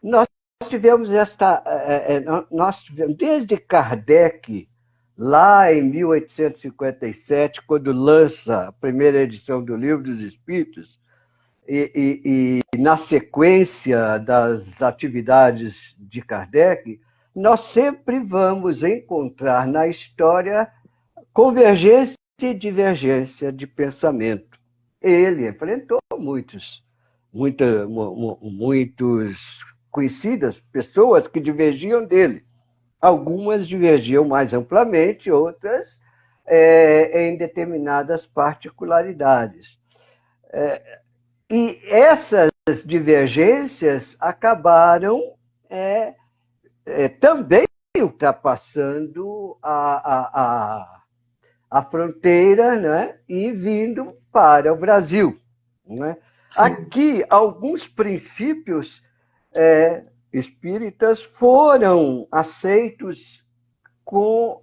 Nós tivemos nós tivemos desde Kardec, lá em 1857, quando lança a primeira edição do Livro dos Espíritos, e na sequência das atividades de Kardec, nós sempre vamos encontrar na história convergência e divergência de pensamento. Ele enfrentou muitos conhecidas pessoas que divergiam dele. Algumas divergiam mais amplamente, outras em determinadas particularidades. E essas divergências acabaram também ultrapassando a fronteira, né, e vindo para o Brasil. Né? Aqui, alguns princípios espíritas foram aceitos com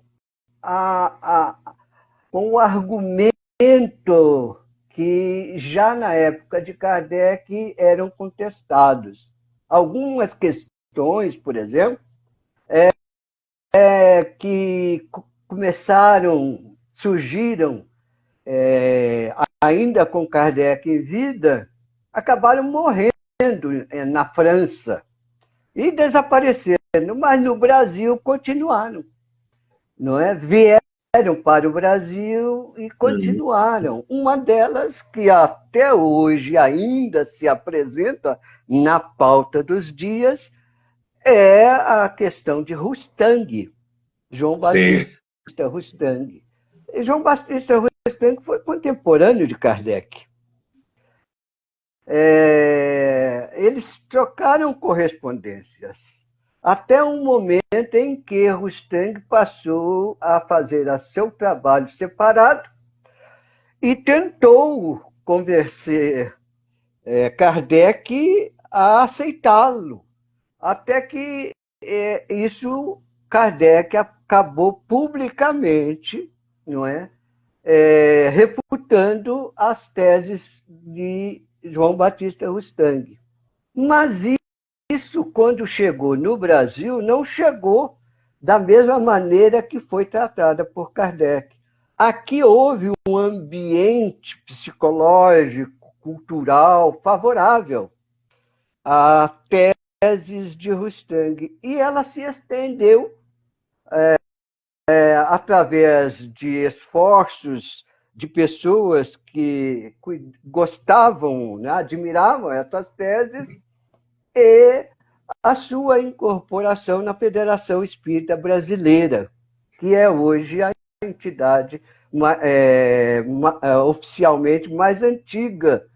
o argumento que já na época de Kardec eram contestados. Algumas questões, por exemplo, que surgiram ainda com Kardec em vida, acabaram morrendo na França e desapareceram, mas no Brasil continuaram, não é? Vieram para o Brasil e continuaram. Uma delas, que até hoje ainda se apresenta na pauta dos dias, é a questão de Rustang, João Batista Rustang. E João Batista Rustang foi contemporâneo de Kardec. Eles trocaram correspondências, até um momento em que Rustang passou a fazer seu trabalho separado e tentou convencer Kardec a aceitá-lo, até que Kardec acabou publicamente, não é, refutando as teses de João Batista Rustang. Mas isso, quando chegou no Brasil, não chegou da mesma maneira que foi tratada por Kardec. Aqui houve um ambiente psicológico, cultural favorável a teses de Rustang, e ela se estendeu através de esforços de pessoas que gostavam, né, admiravam essas teses, e a sua incorporação na Federação Espírita Brasileira, que é hoje a entidade oficialmente mais antiga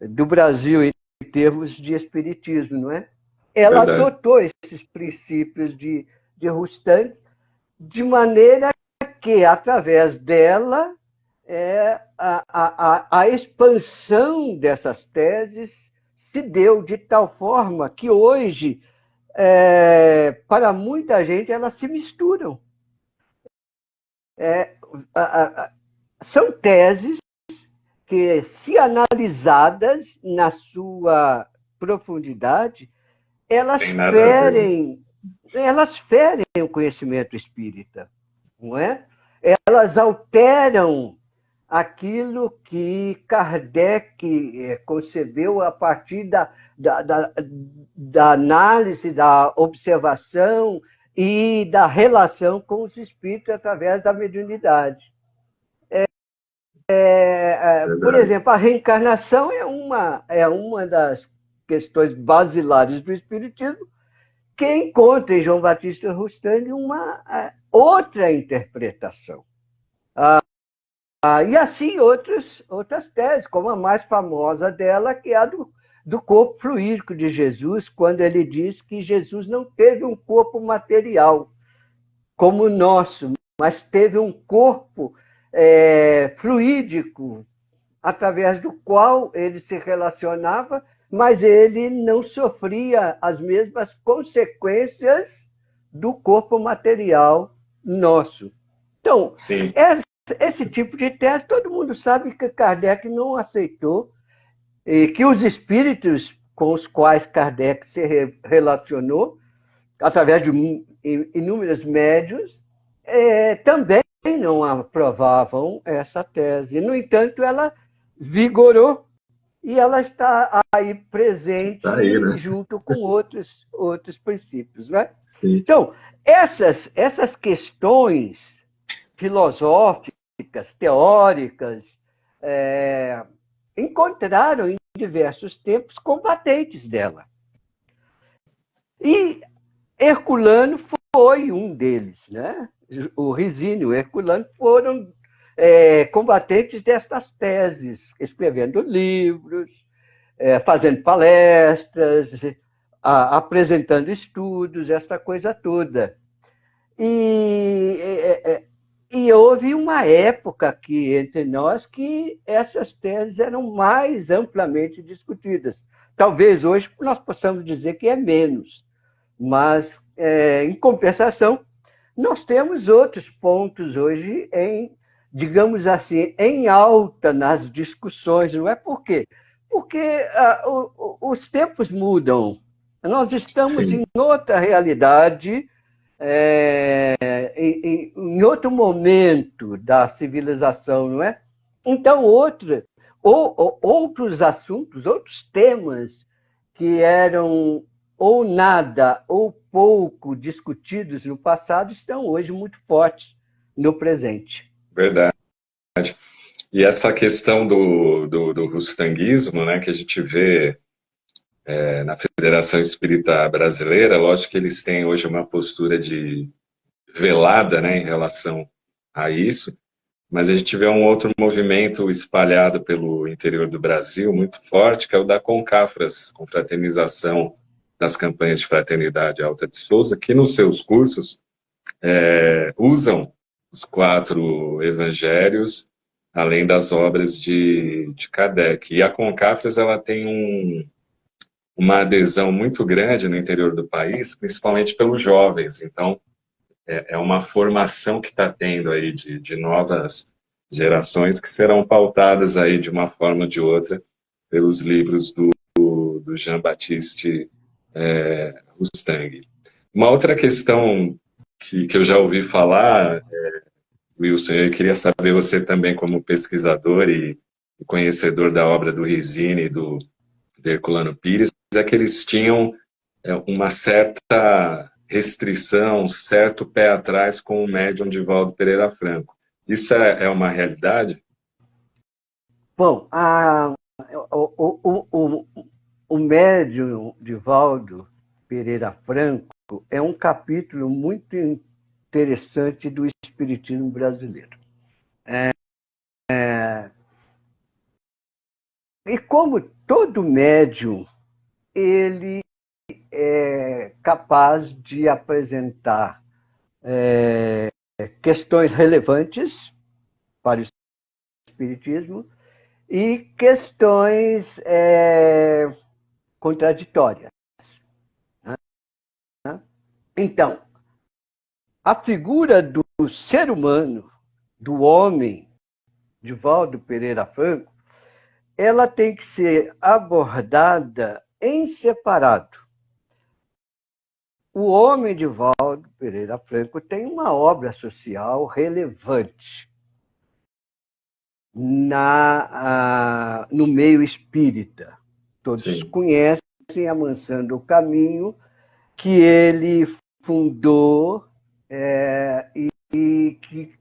do Brasil em termos de espiritismo, não é? Ela adotou esses princípios de Rustang, de maneira que, através dela, a expansão dessas teses se deu de tal forma que hoje, para muita gente, elas se misturam. São teses que, se analisadas na sua profundidade, elas ferem o conhecimento espírita, não é? Elas alteram aquilo que Kardec concebeu a partir da análise, da observação e da relação com os espíritos através da mediunidade. Por exemplo, a reencarnação é uma das questões basilares do espiritismo, que encontra em João Batista Rustang uma outra interpretação. E assim outras teses, como a mais famosa dela, que é a do corpo fluídico de Jesus, quando ele diz que Jesus não teve um corpo material como o nosso, mas teve um corpo fluídico, através do qual ele se relacionava, mas ele não sofria as mesmas consequências do corpo material nosso. Então, esse tipo de tese, todo mundo sabe que Kardec não aceitou, e que os espíritos com os quais Kardec se relacionou, através de inúmeros médios, também não aprovavam essa tese. No entanto, ela vigorou e ela está aí presente Tá aí, né? junto com outros princípios. Né? Sim. Então, essas questões filosóficas, teóricas, encontraram em diversos tempos combatentes dela. E Herculano foi um deles, né? O Rizzini e o Herculano foram combatentes destas teses, escrevendo livros, fazendo palestras, apresentando estudos, essa coisa toda. E houve uma época aqui entre nós que essas teses eram mais amplamente discutidas. Talvez hoje nós possamos dizer que é menos, mas, em compensação, nós temos outros pontos hoje digamos assim, em alta nas discussões. Não é por quê? Porque os tempos mudam. Nós estamos Sim. em outra realidade, em outro momento da civilização, não é? Então, outros assuntos, outros temas que eram ou nada ou pouco discutidos no passado estão hoje muito fortes no presente. Verdade. E essa questão do rustanguismo, né, que a gente vê na Federação Espírita Brasileira, lógico que eles têm hoje uma postura de velada, né, em relação a isso, mas a gente vê um outro movimento espalhado pelo interior do Brasil, muito forte, que é o da Concafras, Confraternização das Campanhas de Fraternidade Alta de Souza, que nos seus cursos usam os 4 evangelhos, além das obras de Kardec. E a Concafras ela tem uma adesão muito grande no interior do país, principalmente pelos jovens. Então, é uma formação que está tendo aí de novas gerações que serão pautadas aí de uma forma ou de outra pelos livros do Jean-Baptiste Rustang. Uma outra questão que eu já ouvi falar, Wilson, eu queria saber você também como pesquisador e conhecedor da obra do Rizzini e do Herculano Pires, é que eles tinham uma certa restrição, um certo pé atrás com o médium Divaldo Pereira Franco. Isso é uma realidade? Bom, o médium Divaldo Pereira Franco é um capítulo muito interessante do espiritismo brasileiro. E como todo médium, ele é capaz de apresentar questões relevantes para o espiritismo e questões contraditórias. Então, a figura do ser humano, do homem, Divaldo Pereira Franco, ela tem que ser abordada em separado. O homem Divaldo Pereira Franco tem uma obra social relevante no meio espírita. Todos Sim. conhecem Amansando o Caminho, que ele fundou e que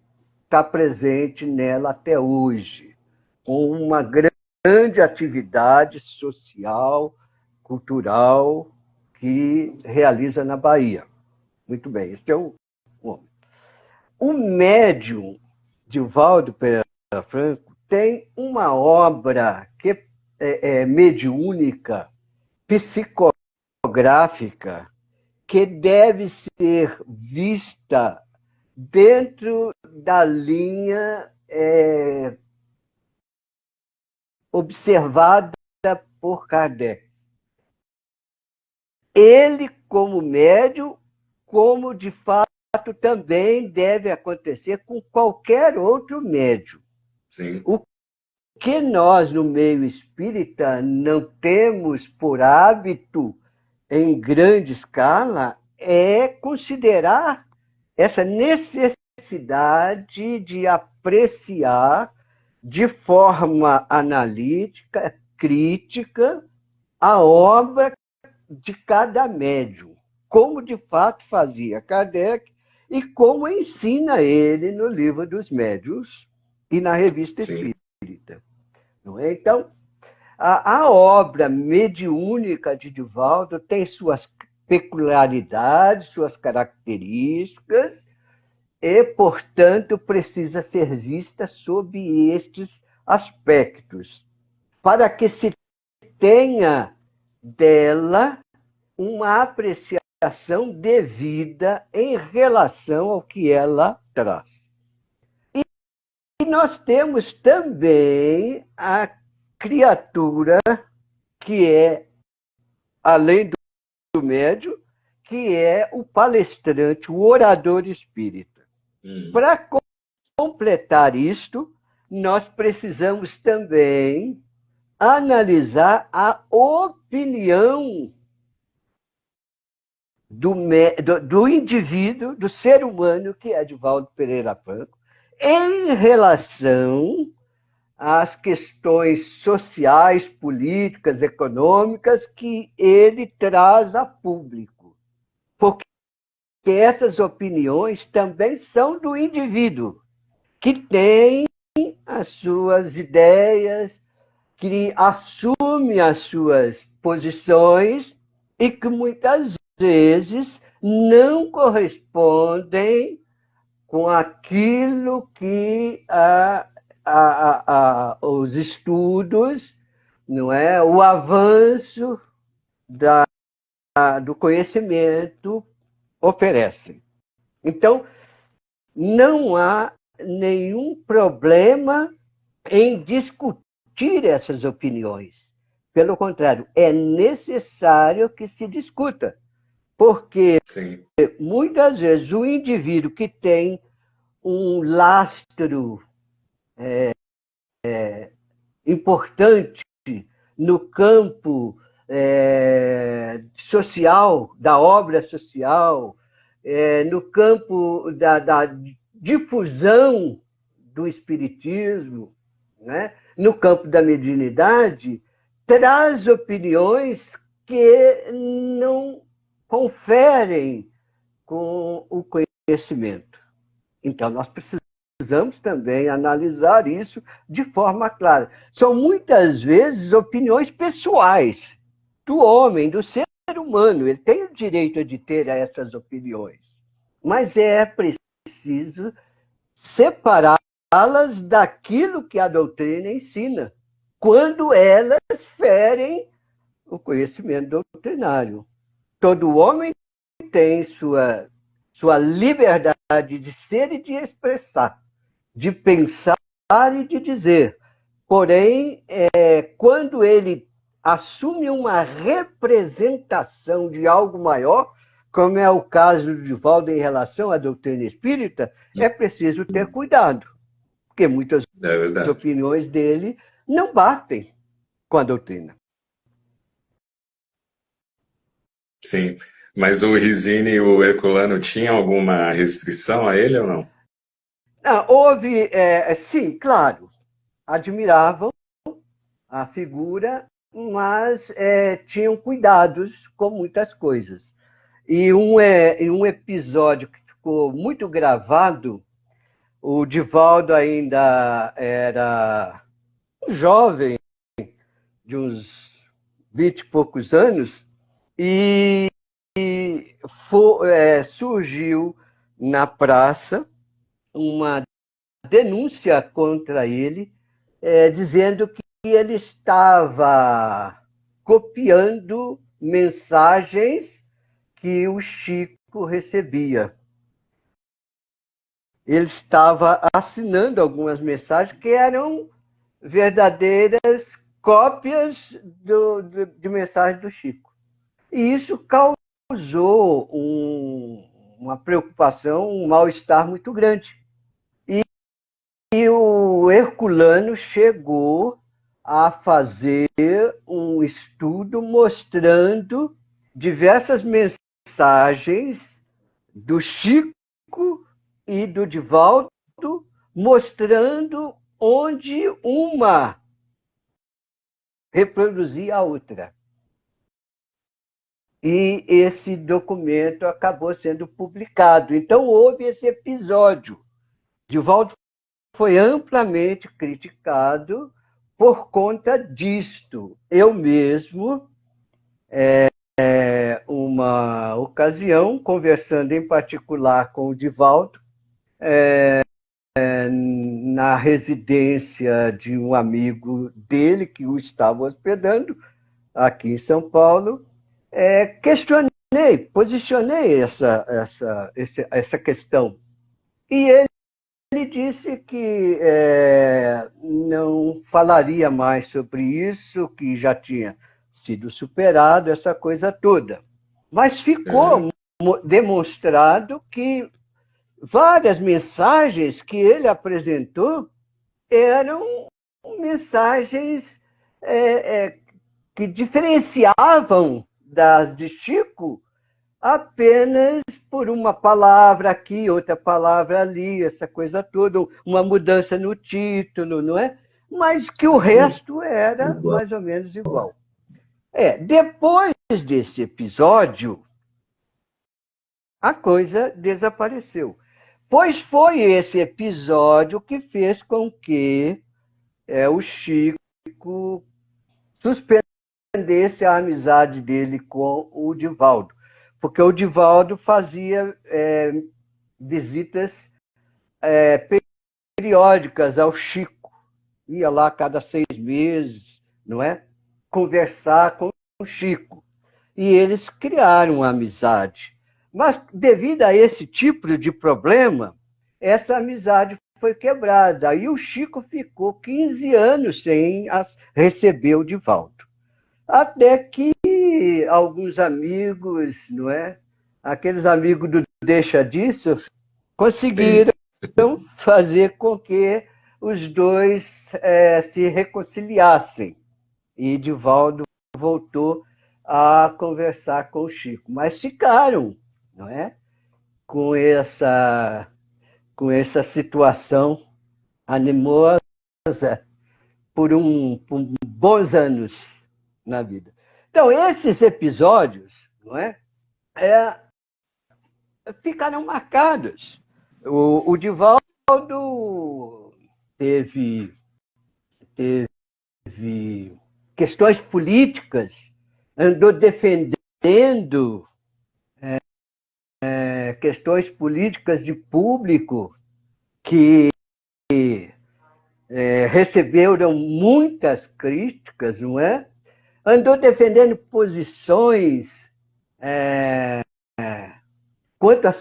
está presente nela até hoje, com uma grande atividade social, cultural, que realiza na Bahia. Muito bem, esse é o homem. O médium Divaldo Pereira Franco tem uma obra que é mediúnica, psicográfica, que deve ser vista dentro da linha observada por Kardec. Ele, como médium, como de fato também deve acontecer com qualquer outro médium. Sim. O que nós, no meio espírita, não temos por hábito, em grande escala, é considerar essa necessidade de apreciar de forma analítica, crítica, a obra de cada médium, como de fato fazia Kardec e como ensina ele no Livro dos Médiuns e na Revista Sim. Espírita. Não é? Então, a obra mediúnica de Divaldo tem suas peculiaridades, suas características, e, portanto, precisa ser vista sob estes aspectos, para que se tenha dela uma apreciação devida em relação ao que ela traz. E nós temos também a criatura que é, além do médium, que é o palestrante, o orador espírita. Para completar isto, nós precisamos também analisar a opinião do indivíduo, do ser humano, que é Divaldo Pereira Franco, em relação às questões sociais, políticas, econômicas que ele traz a público. Porque essas opiniões também são do indivíduo, que tem as suas ideias, que assume as suas posições e que muitas vezes não correspondem com aquilo que os estudos, não é, o avanço do conhecimento oferecem. Então, não há nenhum problema em discutir essas opiniões. Pelo contrário, é necessário que se discuta, porque Sim. muitas vezes o indivíduo que tem um lastro importante no campo social, da obra social, no campo da difusão do espiritismo, né? No campo da mediunidade, traz opiniões que não conferem com o conhecimento. Então, nós precisamos também analisar isso de forma clara. São muitas vezes opiniões pessoais do homem, do ser humano. Ele tem o direito de ter essas opiniões, mas é preciso separá-las daquilo que a doutrina ensina, quando elas ferem o conhecimento doutrinário. Todo homem tem sua liberdade de ser e de expressar, de pensar e de dizer. Porém, quando ele assume uma representação de algo maior, como é o caso de Divaldo em relação à doutrina espírita, é preciso ter cuidado, porque muitas opiniões dele não batem com a doutrina. Sim, mas o Rizzini e o Herculano tinham alguma restrição a ele ou não? Houve, sim, claro, admiravam a figura, mas tinham cuidados com muitas coisas. E um episódio que ficou muito gravado, o Divaldo ainda era um jovem, de uns 20 e poucos anos, e surgiu na praça uma denúncia contra ele, dizendo que ele estava copiando mensagens que o Chico recebia. Ele estava assinando algumas mensagens que eram verdadeiras cópias de mensagens do Chico. E isso causou uma preocupação, um mal-estar muito grande. E o Herculano chegou a fazer um estudo mostrando diversas mensagens do Chico e do Divaldo, mostrando onde uma reproduzia a outra. E esse documento acabou sendo publicado. Então, houve esse episódio. Divaldo foi amplamente criticado por conta disto. Eu mesmo, uma ocasião, conversando em particular com o Divaldo, na residência de um amigo dele que o estava hospedando, aqui em São Paulo, posicionei essa questão. E ele disse que não falaria mais sobre isso, que já tinha sido superado, essa coisa toda. Mas ficou demonstrado que várias mensagens que ele apresentou eram mensagens que diferenciavam das de Chico apenas por uma palavra aqui, outra palavra ali, essa coisa toda, uma mudança no título, não é? Mas que o resto era mais ou menos igual. Depois desse episódio, a coisa desapareceu. Pois foi esse episódio que fez com que o Chico suspendesse a amizade dele com o Divaldo. Porque o Divaldo fazia visitas periódicas ao Chico. Ia lá a cada 6 meses, não é? Conversar com o Chico. E eles criaram uma amizade. Mas, devido a esse tipo de problema, essa amizade foi quebrada. Aí o Chico ficou 15 anos sem receber o Divaldo. Até que alguns amigos, não é? Aqueles amigos do Deixa Disso, conseguiram fazer com que os dois se reconciliassem. E Divaldo voltou a conversar com o Chico. Mas ficaram, não é? Com essa situação animosa por bons anos na vida. Então, esses episódios, não é? Ficaram marcados. O Divaldo teve questões políticas, andou defendendo questões políticas de público que receberam muitas críticas, não é? Andou defendendo posições quanto à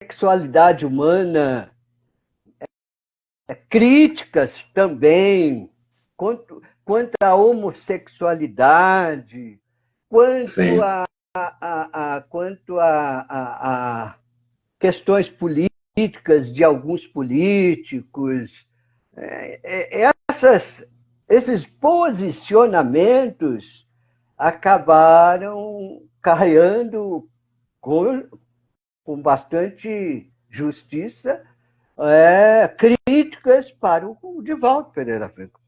sexualidade humana, críticas também, quanto à homossexualidade, quanto a questões políticas de alguns políticos. Esses posicionamentos acabaram carregando com bastante justiça críticas para o Divaldo Pereira Franco.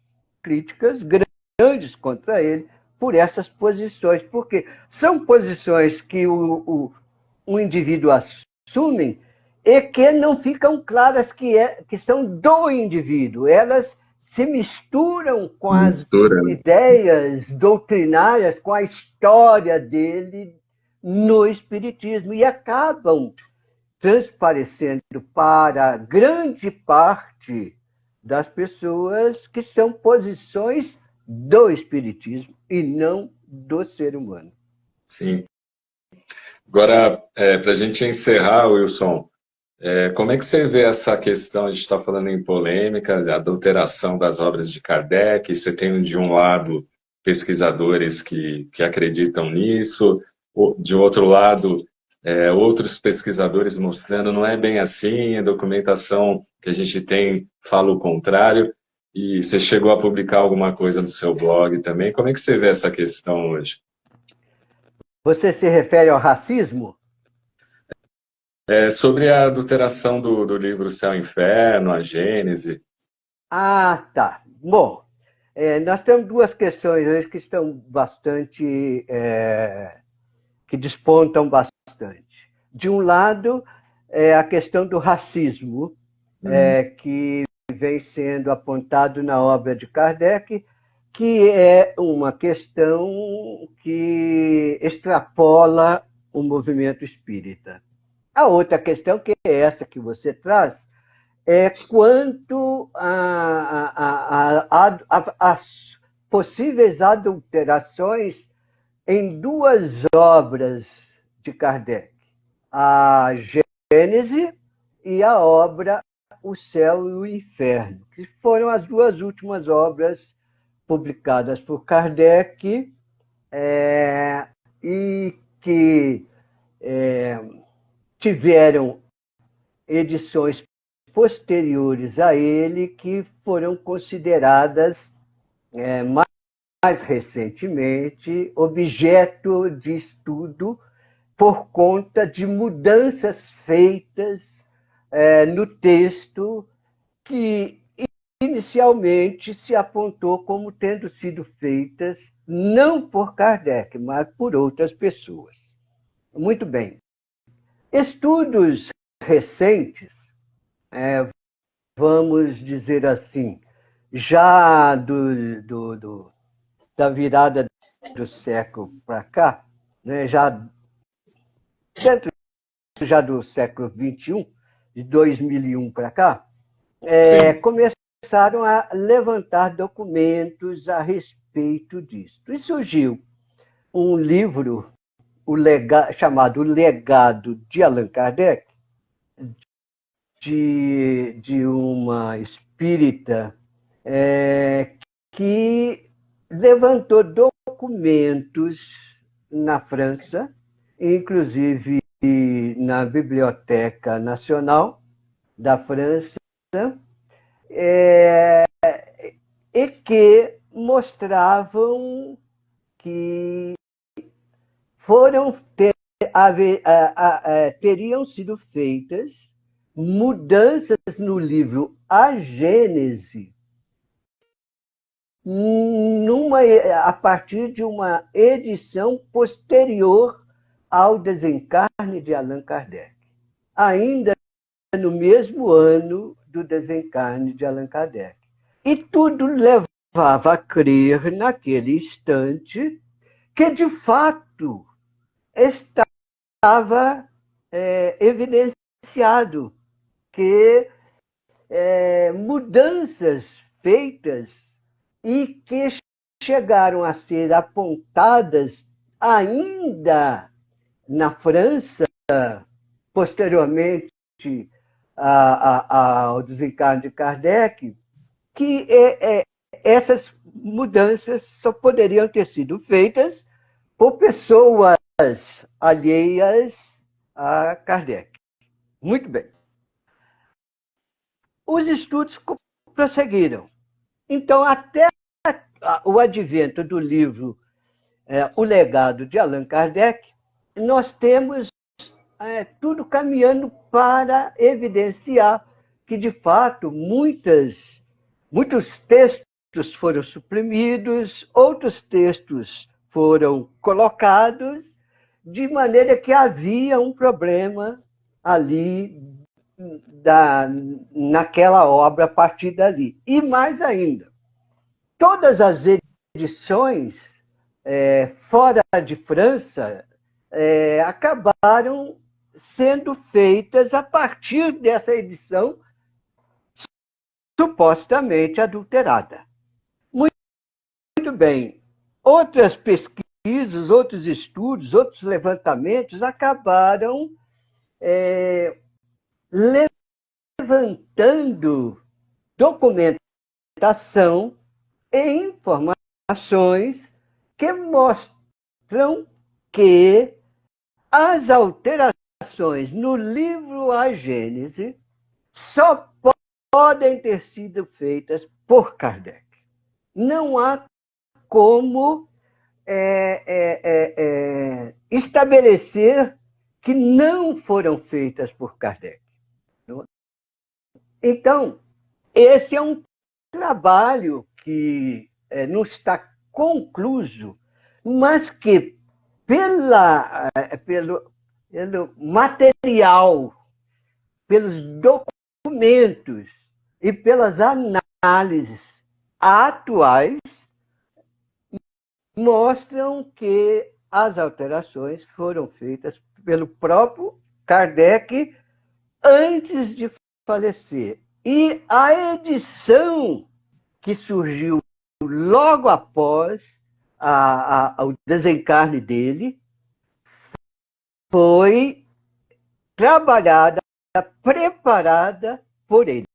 Críticas grandes contra ele por essas posições, porque são posições que o indivíduo assume e que não ficam claras que são do indivíduo. Elas se misturam com as ideias doutrinárias, com a história dele no Espiritismo e acabam transparecendo para grande parte das pessoas que são posições do Espiritismo e não do ser humano. Sim. Agora, para a gente encerrar, Wilson, como é que você vê essa questão, a gente está falando em polêmica, a adulteração das obras de Kardec, você tem de um lado pesquisadores que acreditam nisso, de outro lado outros pesquisadores mostrando não é bem assim, a documentação que a gente tem fala o contrário. E você chegou a publicar alguma coisa no seu blog também? Como é que você vê essa questão hoje? Você se refere ao racismo? É sobre a adulteração do livro Céu e Inferno, a Gênese. Ah, tá. Bom, nós temos duas questões hoje que estão bastante, que despontam bastante. De um lado, é a questão do racismo, Hum, que vem sendo apontado na obra de Kardec, que é uma questão que extrapola o movimento espírita. A outra questão, que é essa que você traz, é quanto às possíveis adulterações em duas obras de Kardec, a Gênese e a obra O Céu e o Inferno, que foram as duas últimas obras publicadas por Kardec, e que tiveram edições posteriores a ele que foram consideradas mais recentemente objeto de estudo por conta de mudanças feitas no texto que inicialmente se apontou como tendo sido feitas não por Kardec, mas por outras pessoas. Muito bem. Estudos recentes, vamos dizer assim, já da virada do século para cá, né, dentro já do século XXI, de 2001 para cá, sim. começaram a levantar documentos a respeito disso. E surgiu um livro chamado O Legado de Allan Kardec, de uma espírita que levantou documentos na França, inclusive na Biblioteca Nacional da França, e que mostravam que foram teriam sido feitas mudanças no livro A Gênese a partir de uma edição posterior ao desencarne de Allan Kardec, ainda no mesmo ano do desencarne de Allan Kardec. E tudo levava a crer, naquele instante, que de fato estava evidenciado que mudanças feitas e que chegaram a ser apontadas ainda na França, posteriormente ao desencarne de Kardec, que essas mudanças só poderiam ter sido feitas por pessoas alheias a Kardec. Muito bem. Os estudos prosseguiram. Então, até o advento do livro O Legado de Allan Kardec, nós temos tudo caminhando para evidenciar que, de fato, muitos textos foram suprimidos, outros textos foram colocados, de maneira que havia um problema ali naquela obra a partir dali. E mais ainda, todas as edições fora de França acabaram sendo feitas a partir dessa edição supostamente adulterada. Muito bem. Outras pesquisas, outros estudos, outros levantamentos acabaram levantando documentação e informações que mostram que as alterações no livro A Gênese só podem ter sido feitas por Kardec. Não há como estabelecer que não foram feitas por Kardec. Então, esse é um trabalho que não está concluso, mas que, pelo material, pelos documentos e pelas análises atuais, mostram que as alterações foram feitas pelo próprio Kardec antes de falecer. E a edição que surgiu logo após o desencarne dele foi trabalhada, preparada por ele.